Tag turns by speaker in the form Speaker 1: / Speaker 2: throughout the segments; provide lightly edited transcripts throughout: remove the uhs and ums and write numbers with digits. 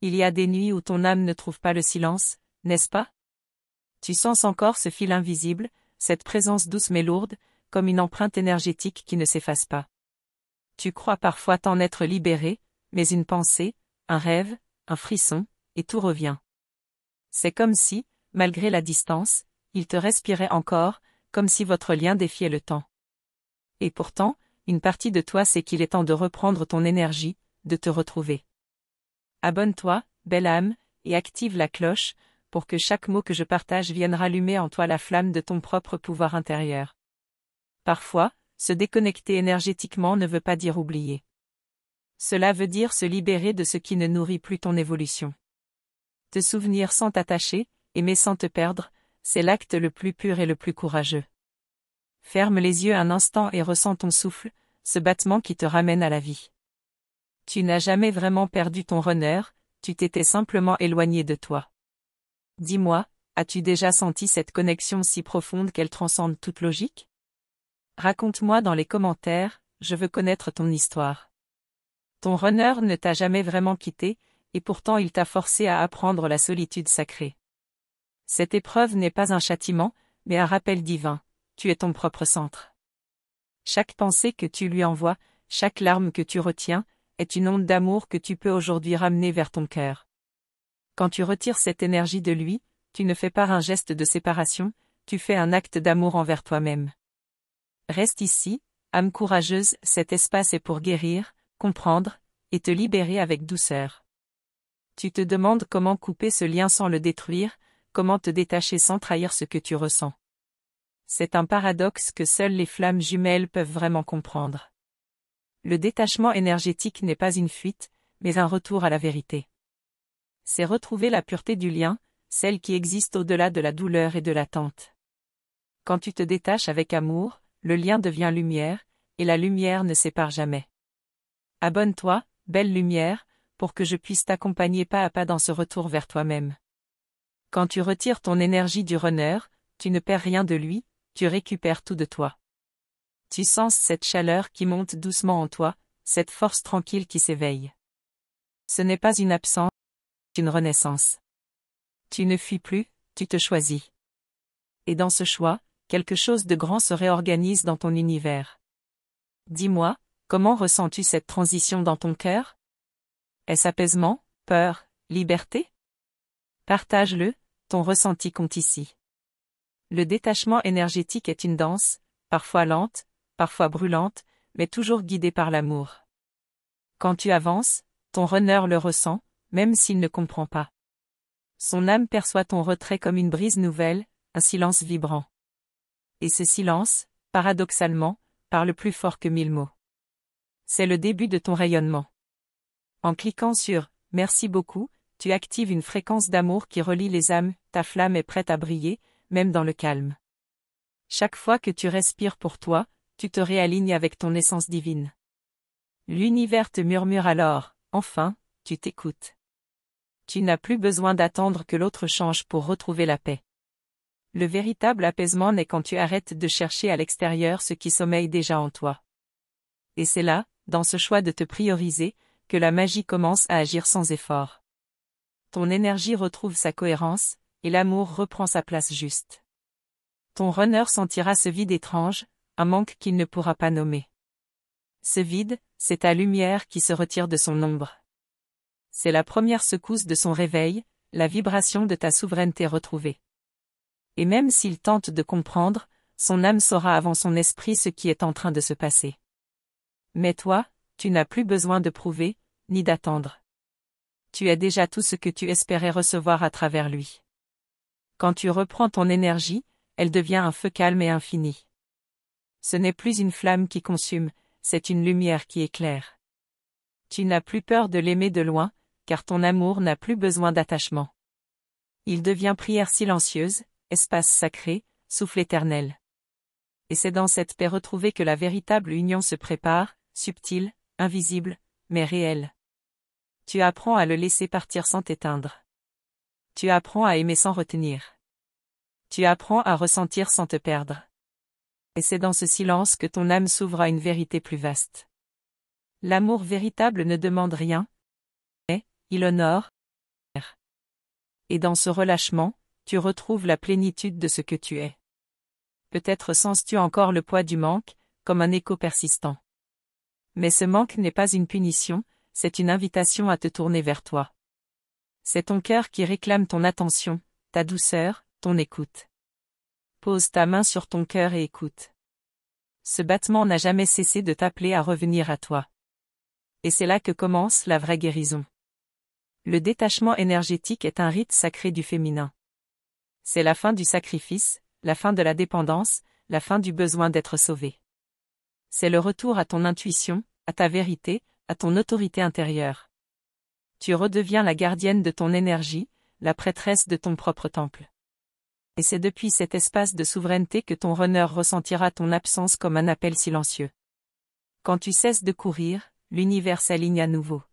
Speaker 1: Il y a des nuits où ton âme ne trouve pas le silence, n'est-ce pas? Tu sens encore ce fil invisible, cette présence douce mais lourde, comme une empreinte énergétique qui ne s'efface pas. Tu crois parfois t'en être libéré, mais une pensée, un rêve, un frisson, et tout revient. C'est comme si, malgré la distance, il te respirait encore, comme si votre lien défiait le temps. Et pourtant, une partie de toi sait qu'il est temps de reprendre ton énergie, de te retrouver. Abonne-toi, belle âme, et active la cloche, pour que chaque mot que je partage vienne rallumer en toi la flamme de ton propre pouvoir intérieur. Parfois, se déconnecter énergétiquement ne veut pas dire oublier. Cela veut dire se libérer de ce qui ne nourrit plus ton évolution. Te souvenir sans t'attacher, aimer sans te perdre, c'est l'acte le plus pur et le plus courageux. Ferme les yeux un instant et ressens ton souffle, ce battement qui te ramène à la vie. Tu n'as jamais vraiment perdu ton runner, tu t'étais simplement éloigné de toi. Dis-moi, as-tu déjà senti cette connexion si profonde qu'elle transcende toute logique? Raconte-moi dans les commentaires, je veux connaître ton histoire. Ton runner ne t'a jamais vraiment quitté, et pourtant il t'a forcé à apprendre la solitude sacrée. Cette épreuve n'est pas un châtiment, mais un rappel divin, tu es ton propre centre. Chaque pensée que tu lui envoies, chaque larme que tu retiens, est une onde d'amour que tu peux aujourd'hui ramener vers ton cœur. Quand tu retires cette énergie de lui, tu ne fais pas un geste de séparation, tu fais un acte d'amour envers toi-même. Reste ici, âme courageuse, cet espace est pour guérir, comprendre, et te libérer avec douceur. Tu te demandes comment couper ce lien sans le détruire, comment te détacher sans trahir ce que tu ressens. C'est un paradoxe que seules les flammes jumelles peuvent vraiment comprendre. Le détachement énergétique n'est pas une fuite, mais un retour à la vérité. C'est retrouver la pureté du lien, celle qui existe au-delà de la douleur et de l'attente. Quand tu te détaches avec amour, le lien devient lumière, et la lumière ne sépare jamais. Abonne-toi, belle lumière, pour que je puisse t'accompagner pas à pas dans ce retour vers toi-même. Quand tu retires ton énergie du runner, tu ne perds rien de lui, tu récupères tout de toi. Tu sens cette chaleur qui monte doucement en toi, cette force tranquille qui s'éveille. Ce n'est pas une absence, c'est une renaissance. Tu ne fuis plus, tu te choisis. Et dans ce choix, quelque chose de grand se réorganise dans ton univers. Dis-moi, comment ressens-tu cette transition dans ton cœur? Est-ce apaisement, peur, liberté? Partage-le, ton ressenti compte ici. Le détachement énergétique est une danse, parfois lente, parfois brûlante, mais toujours guidée par l'amour. Quand tu avances, ton runner le ressent, même s'il ne comprend pas. Son âme perçoit ton retrait comme une brise nouvelle, un silence vibrant. Et ce silence, paradoxalement, parle plus fort que 1000 mots. C'est le début de ton rayonnement. En cliquant sur « Merci beaucoup », tu actives une fréquence d'amour qui relie les âmes, ta flamme est prête à briller, même dans le calme. Chaque fois que tu respires pour toi, tu te réalignes avec ton essence divine. L'univers te murmure alors, enfin, tu t'écoutes. Tu n'as plus besoin d'attendre que l'autre change pour retrouver la paix. Le véritable apaisement naît quand tu arrêtes de chercher à l'extérieur ce qui sommeille déjà en toi. Et c'est là, dans ce choix de te prioriser, que la magie commence à agir sans effort. Ton énergie retrouve sa cohérence, et l'amour reprend sa place juste. Ton runner sentira ce vide étrange, un manque qu'il ne pourra pas nommer. Ce vide, c'est ta lumière qui se retire de son ombre. C'est la première secousse de son réveil, la vibration de ta souveraineté retrouvée. Et même s'il tente de comprendre, son âme saura avant son esprit ce qui est en train de se passer. Mais toi, tu n'as plus besoin de prouver, ni d'attendre. Tu as déjà tout ce que tu espérais recevoir à travers lui. Quand tu reprends ton énergie, elle devient un feu calme et infini. Ce n'est plus une flamme qui consume, c'est une lumière qui éclaire. Tu n'as plus peur de l'aimer de loin, car ton amour n'a plus besoin d'attachement. Il devient prière silencieuse, espace sacré, souffle éternel. Et c'est dans cette paix retrouvée que la véritable union se prépare, subtile, invisible, mais réelle. Tu apprends à le laisser partir sans t'éteindre. Tu apprends à aimer sans retenir. Tu apprends à ressentir sans te perdre. Et c'est dans ce silence que ton âme s'ouvre à une vérité plus vaste. L'amour véritable ne demande rien, mais il honore, Et dans ce relâchement, tu retrouves la plénitude de ce que tu es. Peut-être sens-tu encore le poids du manque, comme un écho persistant. Mais ce manque n'est pas une punition, c'est une invitation à te tourner vers toi. C'est ton cœur qui réclame ton attention, ta douceur, ton écoute. Pose ta main sur ton cœur et écoute. Ce battement n'a jamais cessé de t'appeler à revenir à toi. Et c'est là que commence la vraie guérison. Le détachement énergétique est un rite sacré du féminin. C'est la fin du sacrifice, la fin de la dépendance, la fin du besoin d'être sauvé. C'est le retour à ton intuition, à ta vérité, à ton autorité intérieure. Tu redeviens la gardienne de ton énergie, la prêtresse de ton propre temple. Et c'est depuis cet espace de souveraineté que ton runner ressentira ton absence comme un appel silencieux. Quand tu cesses de courir, l'univers s'aligne à nouveau.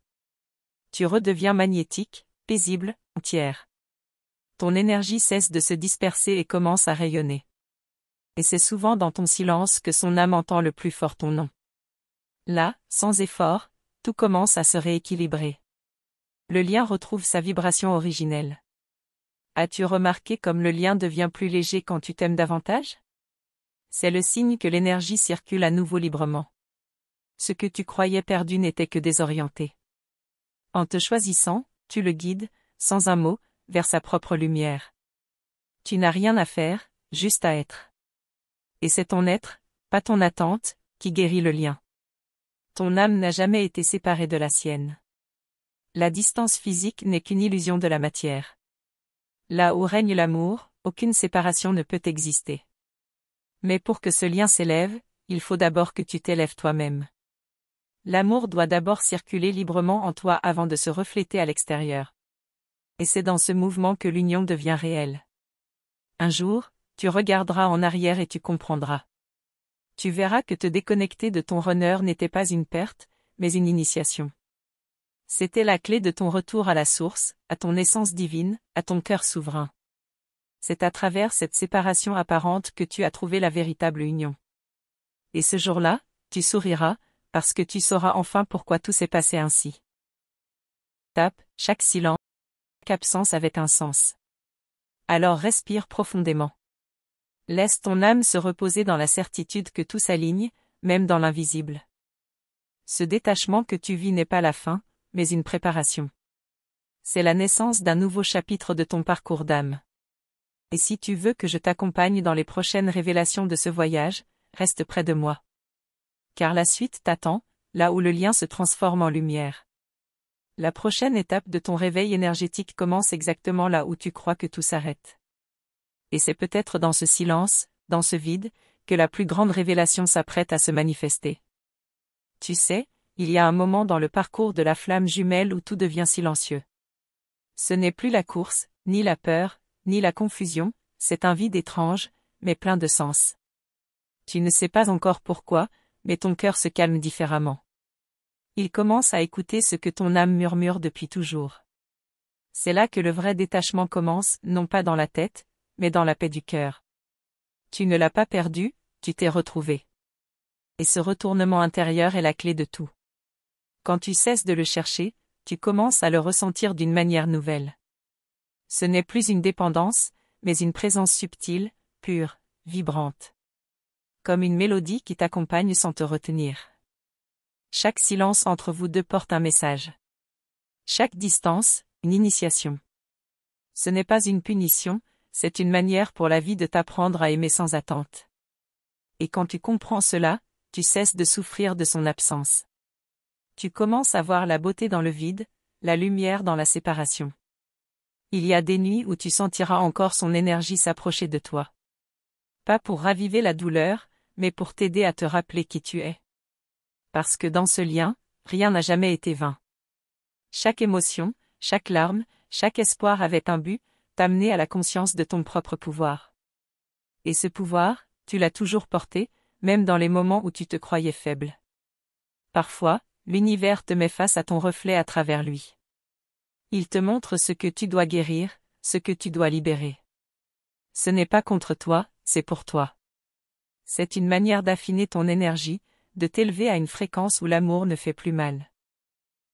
Speaker 1: Tu redeviens magnétique, paisible, entière. Ton énergie cesse de se disperser et commence à rayonner. Et c'est souvent dans ton silence que son âme entend le plus fort ton nom. Là, sans effort, tout commence à se rééquilibrer. Le lien retrouve sa vibration originelle. As-tu remarqué comme le lien devient plus léger quand tu t'aimes davantage? C'est le signe que l'énergie circule à nouveau librement. Ce que tu croyais perdu n'était que désorienté. En te choisissant, tu le guides, sans un mot, vers sa propre lumière. Tu n'as rien à faire, juste à être. Et c'est ton être, pas ton attente, qui guérit le lien. Ton âme n'a jamais été séparée de la sienne. La distance physique n'est qu'une illusion de la matière. Là où règne l'amour, aucune séparation ne peut exister. Mais pour que ce lien s'élève, il faut d'abord que tu t'élèves toi-même. L'amour doit d'abord circuler librement en toi avant de se refléter à l'extérieur. Et c'est dans ce mouvement que l'union devient réelle. Un jour, tu regarderas en arrière et tu comprendras. Tu verras que te déconnecter de ton runner n'était pas une perte, mais une initiation. C'était la clé de ton retour à la source, à ton essence divine, à ton cœur souverain. C'est à travers cette séparation apparente que tu as trouvé la véritable union. Et ce jour-là, tu souriras, parce que tu sauras enfin pourquoi tout s'est passé ainsi. Chaque silence, chaque absence avait un sens. Alors respire profondément. Laisse ton âme se reposer dans la certitude que tout s'aligne, même dans l'invisible. Ce détachement que tu vis n'est pas la fin, mais une préparation. C'est la naissance d'un nouveau chapitre de ton parcours d'âme. Et si tu veux que je t'accompagne dans les prochaines révélations de ce voyage, reste près de moi. Car la suite t'attend, là où le lien se transforme en lumière. La prochaine étape de ton réveil énergétique commence exactement là où tu crois que tout s'arrête. Et c'est peut-être dans ce silence, dans ce vide, que la plus grande révélation s'apprête à se manifester. Tu sais, il y a un moment dans le parcours de la flamme jumelle où tout devient silencieux. Ce n'est plus la course, ni la peur, ni la confusion, c'est un vide étrange, mais plein de sens. Tu ne sais pas encore pourquoi, mais ton cœur se calme différemment. Il commence à écouter ce que ton âme murmure depuis toujours. C'est là que le vrai détachement commence, non pas dans la tête, mais dans la paix du cœur. Tu ne l'as pas perdu, tu t'es retrouvé. Et ce retournement intérieur est la clé de tout. Quand tu cesses de le chercher, tu commences à le ressentir d'une manière nouvelle. Ce n'est plus une dépendance, mais une présence subtile, pure, vibrante. Comme une mélodie qui t'accompagne sans te retenir. Chaque silence entre vous deux porte un message. Chaque distance, une initiation. Ce n'est pas une punition, c'est une manière pour la vie de t'apprendre à aimer sans attente. Et quand tu comprends cela, tu cesses de souffrir de son absence. Tu commences à voir la beauté dans le vide, la lumière dans la séparation. Il y a des nuits où tu sentiras encore son énergie s'approcher de toi. Pas pour raviver la douleur, mais pour t'aider à te rappeler qui tu es. Parce que dans ce lien, rien n'a jamais été vain. Chaque émotion, chaque larme, chaque espoir avait un but, t'amener à la conscience de ton propre pouvoir. Et ce pouvoir, tu l'as toujours porté, même dans les moments où tu te croyais faible. Parfois, l'univers te met face à ton reflet à travers lui. Il te montre ce que tu dois guérir, ce que tu dois libérer. Ce n'est pas contre toi, c'est pour toi. C'est une manière d'affiner ton énergie, de t'élever à une fréquence où l'amour ne fait plus mal.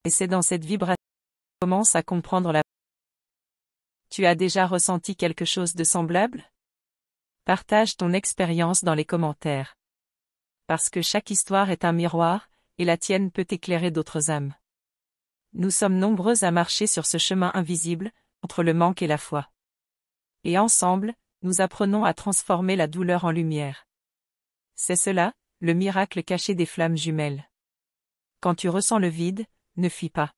Speaker 1: Et c'est dans cette vibration que tu commences à comprendre la Tu as déjà ressenti quelque chose de semblable? Partage ton expérience dans les commentaires. Parce que chaque histoire est un miroir, et la tienne peut éclairer d'autres âmes. Nous sommes nombreux à marcher sur ce chemin invisible, entre le manque et la foi. Et ensemble, nous apprenons à transformer la douleur en lumière. C'est cela, le miracle caché des flammes jumelles. Quand tu ressens le vide, ne fuis pas.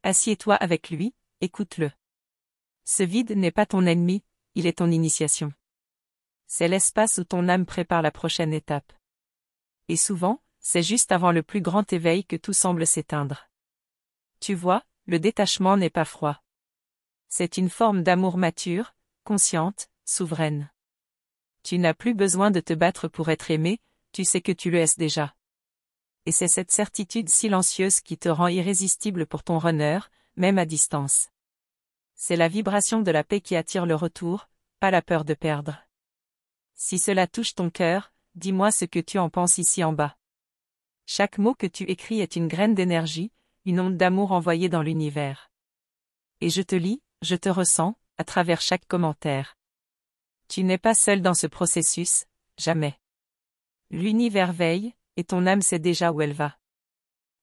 Speaker 1: Assieds-toi avec lui, écoute-le. Ce vide n'est pas ton ennemi, il est ton initiation. C'est l'espace où ton âme prépare la prochaine étape. Et souvent, c'est juste avant le plus grand éveil que tout semble s'éteindre. Tu vois, le détachement n'est pas froid. C'est une forme d'amour mature, consciente, souveraine. Tu n'as plus besoin de te battre pour être aimé, tu sais que tu le es déjà. Et c'est cette certitude silencieuse qui te rend irrésistible pour ton runner, même à distance. C'est la vibration de la paix qui attire le retour, pas la peur de perdre. Si cela touche ton cœur, dis-moi ce que tu en penses ici en bas. Chaque mot que tu écris est une graine d'énergie, une onde d'amour envoyée dans l'univers. Et je te lis, je te ressens, à travers chaque commentaire. Tu n'es pas seul dans ce processus, jamais. L'univers veille, et ton âme sait déjà où elle va.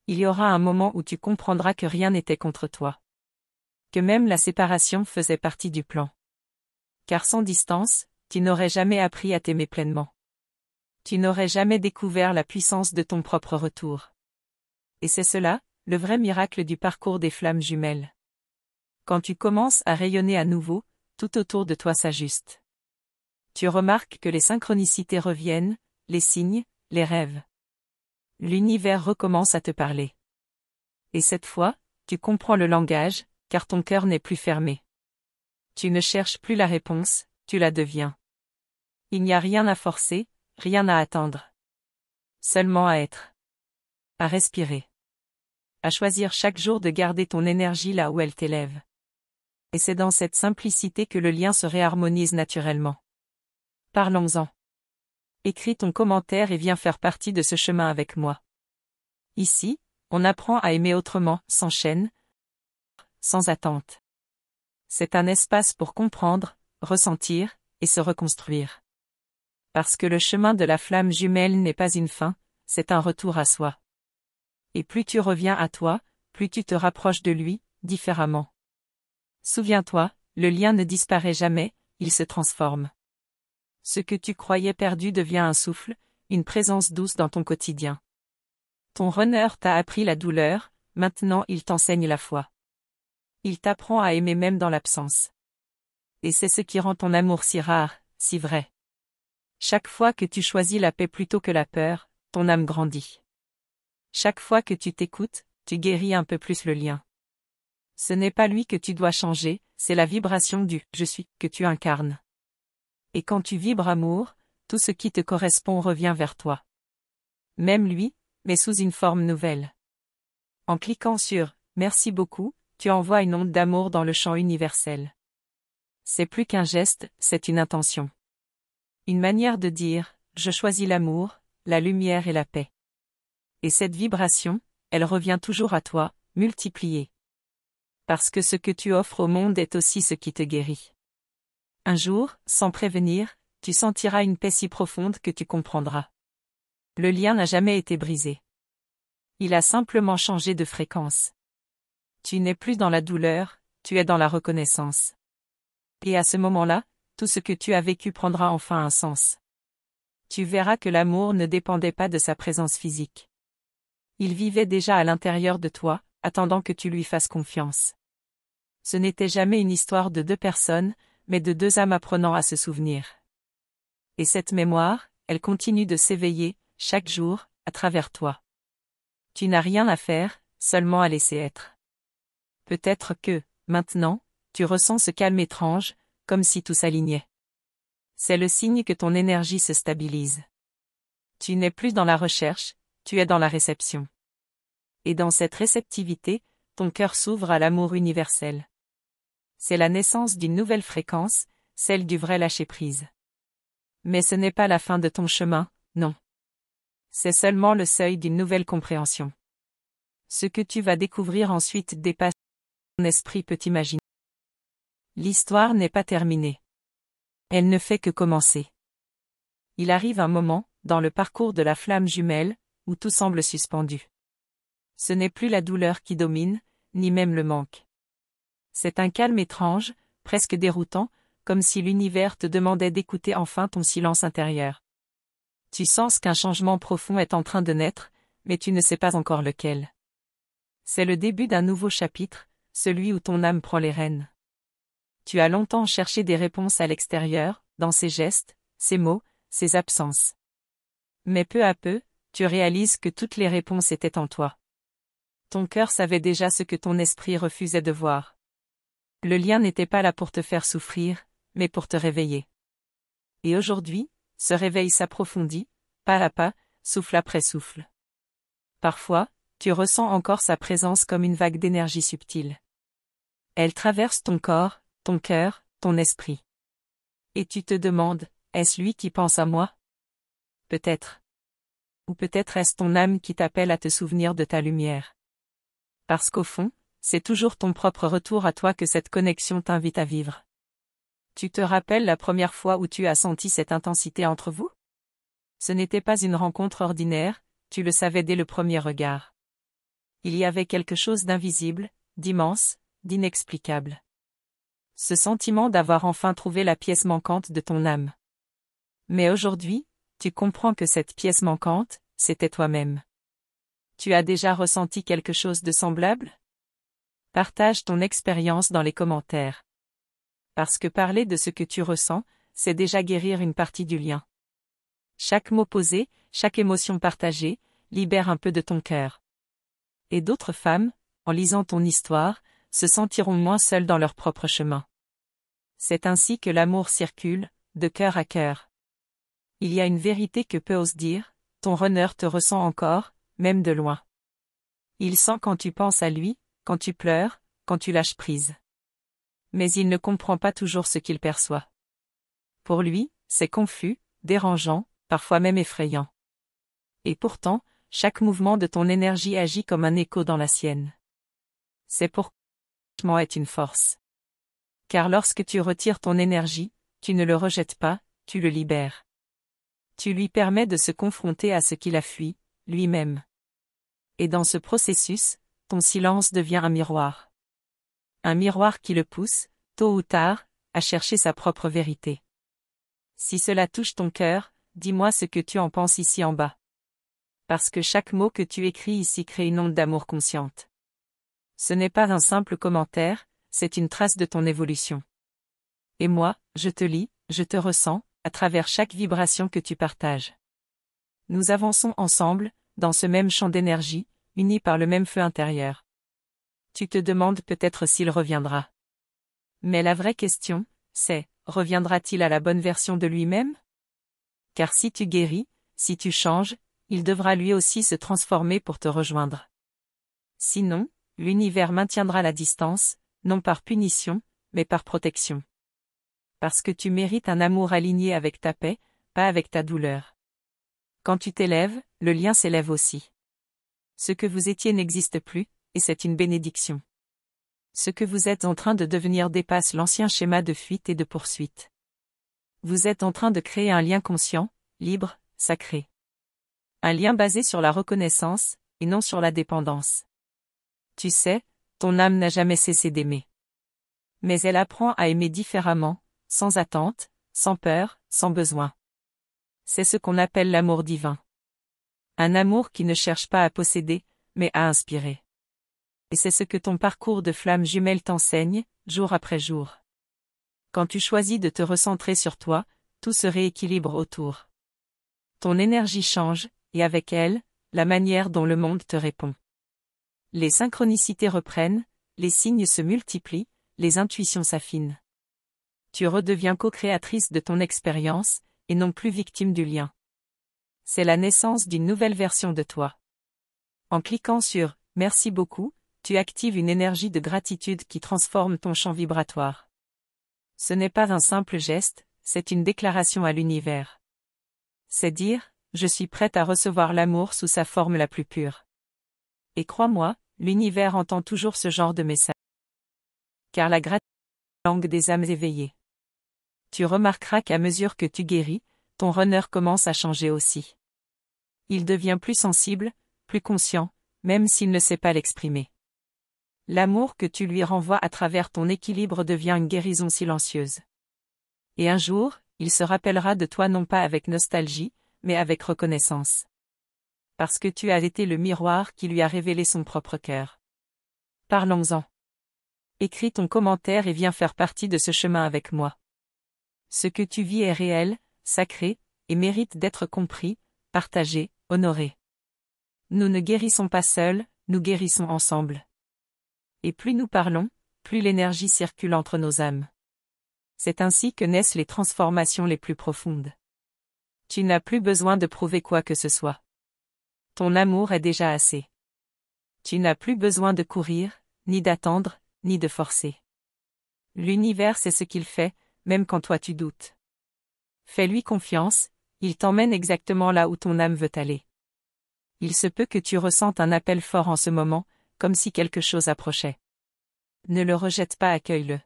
Speaker 1: Il y aura un moment où tu comprendras que rien n'était contre toi. Que même la séparation faisait partie du plan. Car sans distance, tu n'aurais jamais appris à t'aimer pleinement. Tu n'aurais jamais découvert la puissance de ton propre retour. Et c'est cela, le vrai miracle du parcours des flammes jumelles. Quand tu commences à rayonner à nouveau, tout autour de toi s'ajuste. Tu remarques que les synchronicités reviennent, les signes, les rêves. L'univers recommence à te parler. Et cette fois, tu comprends le langage, car ton cœur n'est plus fermé. Tu ne cherches plus la réponse, tu la deviens. Il n'y a rien à forcer, rien à attendre. Seulement à être. À respirer. À choisir chaque jour de garder ton énergie là où elle t'élève. Et c'est dans cette simplicité que le lien se réharmonise naturellement. Parlons-en. Écris ton commentaire et viens faire partie de ce chemin avec moi. Ici, on apprend à aimer autrement, sans chaîne, sans attente. C'est un espace pour comprendre, ressentir, et se reconstruire. Parce que le chemin de la flamme jumelle n'est pas une fin, c'est un retour à soi. Et plus tu reviens à toi, plus tu te rapproches de lui, différemment. Souviens-toi, le lien ne disparaît jamais, il se transforme. Ce que tu croyais perdu devient un souffle, une présence douce dans ton quotidien. Ton runner t'a appris la douleur, maintenant il t'enseigne la foi. Il t'apprend à aimer même dans l'absence. Et c'est ce qui rend ton amour si rare, si vrai. Chaque fois que tu choisis la paix plutôt que la peur, ton âme grandit. Chaque fois que tu t'écoutes, tu guéris un peu plus le lien. Ce n'est pas lui que tu dois changer, c'est la vibration du « je suis » que tu incarnes. Et quand tu vibres amour, tout ce qui te correspond revient vers toi. Même lui, mais sous une forme nouvelle. En cliquant sur « Merci beaucoup », tu envoies une onde d'amour dans le champ universel. C'est plus qu'un geste, c'est une intention. Une manière de dire « Je choisis l'amour, la lumière et la paix ». Et cette vibration, elle revient toujours à toi, multipliée. Parce que ce que tu offres au monde est aussi ce qui te guérit. Un jour, sans prévenir, tu sentiras une paix si profonde que tu comprendras. Le lien n'a jamais été brisé. Il a simplement changé de fréquence. Tu n'es plus dans la douleur, tu es dans la reconnaissance. Et à ce moment-là, tout ce que tu as vécu prendra enfin un sens. Tu verras que l'amour ne dépendait pas de sa présence physique. Il vivait déjà à l'intérieur de toi, attendant que tu lui fasses confiance. Ce n'était jamais une histoire de deux personnes, mais de deux âmes apprenant à se souvenir. Et cette mémoire, elle continue de s'éveiller, chaque jour, à travers toi. Tu n'as rien à faire, seulement à laisser être. Peut-être que, maintenant, tu ressens ce calme étrange, comme si tout s'alignait. C'est le signe que ton énergie se stabilise. Tu n'es plus dans la recherche, tu es dans la réception. Et dans cette réceptivité, ton cœur s'ouvre à l'amour universel. C'est la naissance d'une nouvelle fréquence, celle du vrai lâcher-prise. Mais ce n'est pas la fin de ton chemin, non. C'est seulement le seuil d'une nouvelle compréhension. Ce que tu vas découvrir ensuite dépasse ton esprit peut imaginer. L'histoire n'est pas terminée. Elle ne fait que commencer. Il arrive un moment, dans le parcours de la flamme jumelle, où tout semble suspendu. Ce n'est plus la douleur qui domine, ni même le manque. C'est un calme étrange, presque déroutant, comme si l'univers te demandait d'écouter enfin ton silence intérieur. Tu sens qu'un changement profond est en train de naître, mais tu ne sais pas encore lequel. C'est le début d'un nouveau chapitre, celui où ton âme prend les rênes. Tu as longtemps cherché des réponses à l'extérieur, dans ses gestes, ses mots, ses absences. Mais peu à peu, tu réalises que toutes les réponses étaient en toi. Ton cœur savait déjà ce que ton esprit refusait de voir. Le lien n'était pas là pour te faire souffrir, mais pour te réveiller. Et aujourd'hui, ce réveil s'approfondit, pas à pas, souffle après souffle. Parfois, tu ressens encore sa présence comme une vague d'énergie subtile. Elle traverse ton corps, ton cœur, ton esprit. Et tu te demandes, est-ce lui qui pense à moi? Peut-être. Ou peut-être est-ce ton âme qui t'appelle à te souvenir de ta lumière. Parce qu'au fond, c'est toujours ton propre retour à toi que cette connexion t'invite à vivre. Tu te rappelles la première fois où tu as senti cette intensité entre vous? Ce n'était pas une rencontre ordinaire, tu le savais dès le premier regard. Il y avait quelque chose d'invisible, d'immense, d'inexplicable. Ce sentiment d'avoir enfin trouvé la pièce manquante de ton âme. Mais aujourd'hui, tu comprends que cette pièce manquante, c'était toi-même. Tu as déjà ressenti quelque chose de semblable? Partage ton expérience dans les commentaires. Parce que parler de ce que tu ressens, c'est déjà guérir une partie du lien. Chaque mot posé, chaque émotion partagée, libère un peu de ton cœur. Et d'autres femmes, en lisant ton histoire, se sentiront moins seules dans leur propre chemin. C'est ainsi que l'amour circule, de cœur à cœur. Il y a une vérité que peu osent dire, ton runner te ressent encore, même de loin. Il sent quand tu penses à lui, quand tu pleures, quand tu lâches prise. Mais il ne comprend pas toujours ce qu'il perçoit. Pour lui, c'est confus, dérangeant, parfois même effrayant. Et pourtant, chaque mouvement de ton énergie agit comme un écho dans la sienne. C'est pourquoi le changement est une force. Car lorsque tu retires ton énergie, tu ne le rejettes pas, tu le libères. Tu lui permets de se confronter à ce qu'il a fui, lui-même. Et dans ce processus, ton silence devient un miroir. Un miroir qui le pousse, tôt ou tard, à chercher sa propre vérité. Si cela touche ton cœur, dis-moi ce que tu en penses ici en bas. Parce que chaque mot que tu écris ici crée une onde d'amour consciente. Ce n'est pas un simple commentaire, c'est une trace de ton évolution. Et moi, je te lis, je te ressens, à travers chaque vibration que tu partages. Nous avançons ensemble, dans ce même champ d'énergie, unis par le même feu intérieur. Tu te demandes peut-être s'il reviendra. Mais la vraie question, c'est, reviendra-t-il à la bonne version de lui-même? Car si tu guéris, si tu changes, il devra lui aussi se transformer pour te rejoindre. Sinon, l'univers maintiendra la distance, non par punition, mais par protection. Parce que tu mérites un amour aligné avec ta paix, pas avec ta douleur. Quand tu t'élèves, le lien s'élève aussi. Ce que vous étiez n'existe plus, et c'est une bénédiction. Ce que vous êtes en train de devenir dépasse l'ancien schéma de fuite et de poursuite. Vous êtes en train de créer un lien conscient, libre, sacré. Un lien basé sur la reconnaissance, et non sur la dépendance. Tu sais, ton âme n'a jamais cessé d'aimer. Mais elle apprend à aimer différemment, sans attente, sans peur, sans besoin. C'est ce qu'on appelle l'amour divin. Un amour qui ne cherche pas à posséder, mais à inspirer. Et c'est ce que ton parcours de flamme jumelle t'enseigne, jour après jour. Quand tu choisis de te recentrer sur toi, tout se rééquilibre autour. Ton énergie change, et avec elle, la manière dont le monde te répond. Les synchronicités reprennent, les signes se multiplient, les intuitions s'affinent. Tu redeviens co-créatrice de ton expérience, et non plus victime du lien. C'est la naissance d'une nouvelle version de toi. En cliquant sur « Merci beaucoup », tu actives une énergie de gratitude qui transforme ton champ vibratoire. Ce n'est pas un simple geste, c'est une déclaration à l'univers. C'est dire « Je suis prête à recevoir l'amour sous sa forme la plus pure ». Et crois-moi, l'univers entend toujours ce genre de message. Car la gratitude langue des âmes éveillées. Tu remarqueras qu'à mesure que tu guéris, ton runner commence à changer aussi. Il devient plus sensible, plus conscient, même s'il ne sait pas l'exprimer. L'amour que tu lui renvoies à travers ton équilibre devient une guérison silencieuse. Et un jour, il se rappellera de toi non pas avec nostalgie, mais avec reconnaissance. Parce que tu as été le miroir qui lui a révélé son propre cœur. Parlons-en. Écris ton commentaire et viens faire partie de ce chemin avec moi. Ce que tu vis est réel, sacré, et mérite d'être compris, partagé, honoré. Nous ne guérissons pas seuls, nous guérissons ensemble. Et plus nous parlons, plus l'énergie circule entre nos âmes. C'est ainsi que naissent les transformations les plus profondes. Tu n'as plus besoin de prouver quoi que ce soit. Ton amour est déjà assez. Tu n'as plus besoin de courir, ni d'attendre, ni de forcer. L'univers sait ce qu'il fait, même quand toi tu doutes. Fais-lui confiance, il t'emmène exactement là où ton âme veut aller. Il se peut que tu ressentes un appel fort en ce moment, comme si quelque chose approchait. Ne le rejette pas, accueille-le.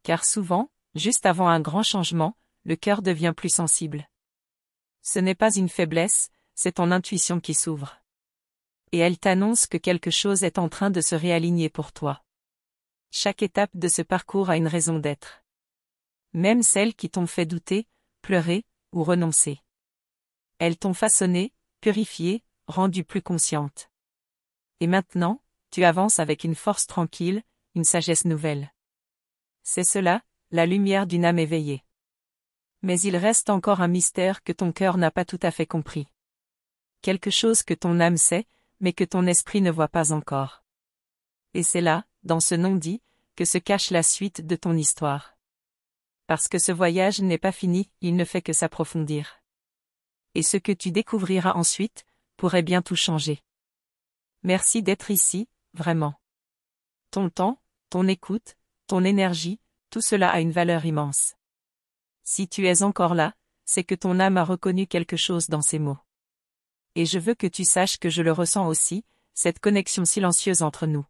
Speaker 1: Car souvent, juste avant un grand changement, le cœur devient plus sensible. Ce n'est pas une faiblesse, c'est ton intuition qui s'ouvre. Et elle t'annonce que quelque chose est en train de se réaligner pour toi. Chaque étape de ce parcours a une raison d'être. Même celles qui t'ont fait douter, pleurer, ou renoncer. Elles t'ont façonné, purifiée, rendue plus consciente. Et maintenant, tu avances avec une force tranquille, une sagesse nouvelle. C'est cela, la lumière d'une âme éveillée. Mais il reste encore un mystère que ton cœur n'a pas tout à fait compris. Quelque chose que ton âme sait, mais que ton esprit ne voit pas encore. Et c'est là, dans ce non-dit, que se cache la suite de ton histoire. Parce que ce voyage n'est pas fini, il ne fait que s'approfondir. Et ce que tu découvriras ensuite, pourrait bien tout changer. Merci d'être ici, vraiment. Ton temps, ton écoute, ton énergie, tout cela a une valeur immense. Si tu es encore là, c'est que ton âme a reconnu quelque chose dans ces mots. Et je veux que tu saches que je le ressens aussi, cette connexion silencieuse entre nous.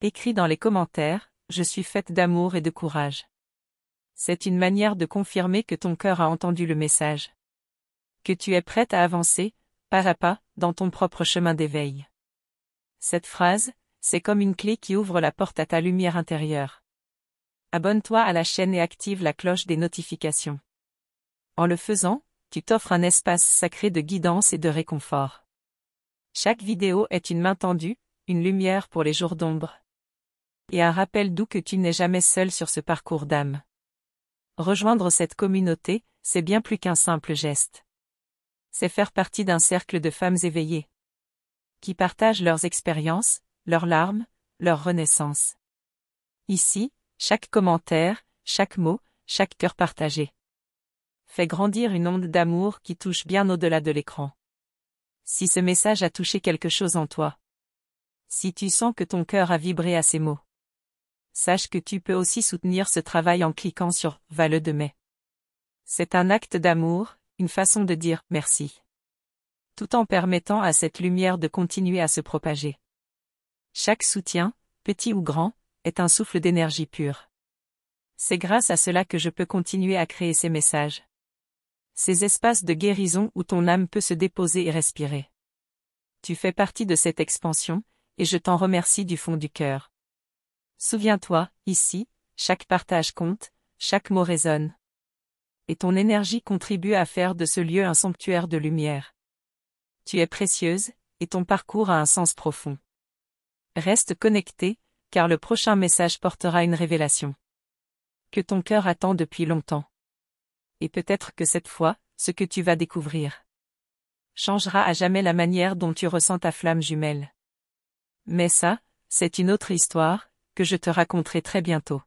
Speaker 1: Écris dans les commentaires, je suis faite d'amour et de courage. C'est une manière de confirmer que ton cœur a entendu le message. Que tu es prête à avancer, pas à pas, dans ton propre chemin d'éveil. Cette phrase, c'est comme une clé qui ouvre la porte à ta lumière intérieure. Abonne-toi à la chaîne et active la cloche des notifications. En le faisant, tu t'offres un espace sacré de guidance et de réconfort. Chaque vidéo est une main tendue, une lumière pour les jours d'ombre. Et un rappel doux que tu n'es jamais seul sur ce parcours d'âme. Rejoindre cette communauté, c'est bien plus qu'un simple geste. C'est faire partie d'un cercle de femmes éveillées. Qui partagent leurs expériences, leurs larmes, leur renaissance. Ici, chaque commentaire, chaque mot, chaque cœur partagé fait grandir une onde d'amour qui touche bien au-delà de l'écran. Si ce message a touché quelque chose en toi, si tu sens que ton cœur a vibré à ces mots, sache que tu peux aussi soutenir ce travail en cliquant sur « Vale de mai ». C'est un acte d'amour, une façon de dire « merci », tout en permettant à cette lumière de continuer à se propager. Chaque soutien, petit ou grand, est un souffle d'énergie pure. C'est grâce à cela que je peux continuer à créer ces messages. Ces espaces de guérison où ton âme peut se déposer et respirer. Tu fais partie de cette expansion, et je t'en remercie du fond du cœur. Souviens-toi, ici, chaque partage compte, chaque mot résonne. Et ton énergie contribue à faire de ce lieu un sanctuaire de lumière. Tu es précieuse, et ton parcours a un sens profond. Reste connecté, car le prochain message portera une révélation que ton cœur attend depuis longtemps. Et peut-être que cette fois, ce que tu vas découvrir changera à jamais la manière dont tu ressens ta flamme jumelle. Mais ça, c'est une autre histoire, que je te raconterai très bientôt.